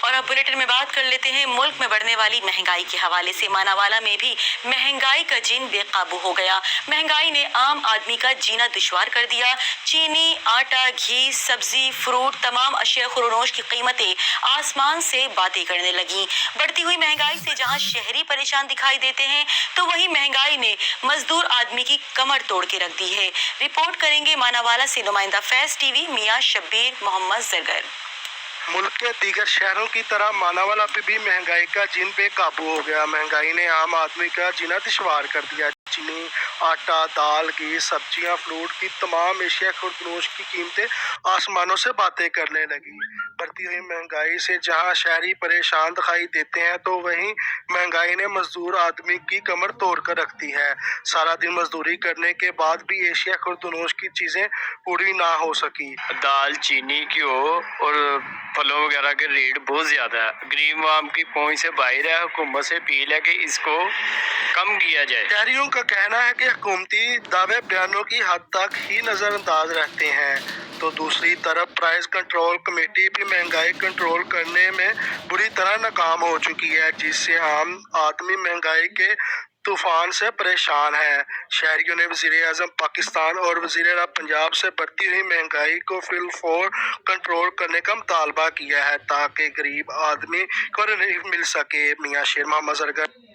और अब बुलेटिन में बात कर लेते हैं मुल्क में बढ़ने वाली महंगाई के हवाले से। मानावाला में भी महंगाई का जिन बेकाबू हो गया। महंगाई ने आम आदमी का जीना दुश्वार कर दिया। चीनी, आटा, घी, सब्जी, फ्रूट, तमाम अशिया खुरोनोश की कीमतें आसमान से बातें करने लगी। बढ़ती हुई महंगाई से जहां शहरी परेशान दिखाई देते हैं, तो वहीं महंगाई ने मजदूर आदमी की कमर तोड़ के रख दी है। रिपोर्ट करेंगे मानावाला से नुमाइंदा फैज टीवी मियां शब्बीर मोहम्मद जरगर। मुल्क के दीगर शहरों की तरह मानावाला पे भी महंगाई का जिन बेकाबू हो गया। महंगाई ने आम आदमी का जीना दुश्वार कर दिया। चीनी, आटा, दाल, घी, सब्जियां, फ्रूट की तमाम एशिया खुर्दनोश की कीमतें आसमानों से बातें करने लगी। बढ़ती हुई महंगाई से जहां शहरी परेशान दिखाई देते हैं, तो वहीं महंगाई ने मजदूर आदमी की कमर तोड़ कर रख दी है। सारा दिन मजदूरी करने के बाद भी एशिया खुर्दनोश की चीजें पूरी ना हो सकी। दाल, चीनी, घ्यो और फलों वगैरह के रेट बहुत ज़्यादा है। गरीब आवाम की पहुंच से बाहर है। हुकूमत से अपील है कि इसको कम किया जाए। शहरियों का कहना है कि हुकूमती दावे बयानों की हद तक ही नज़रअंदाज रहते हैं, तो दूसरी तरफ प्राइस कंट्रोल कमेटी भी महंगाई कंट्रोल करने में बुरी तरह नाकाम हो चुकी है, जिससे आम आदमी महंगाई के तूफान से परेशान है। शहरियों ने वज़ीर-ए-आज़म पाकिस्तान और वज़ीर-ए-आज़म पंजाब से बढ़ती हुई महंगाई को फिलफौर कंट्रोल करने का मुतालबा किया है, ताकि गरीब आदमी को रिलीफ मिल सके। मियां शेर मोहम्मद जरगर।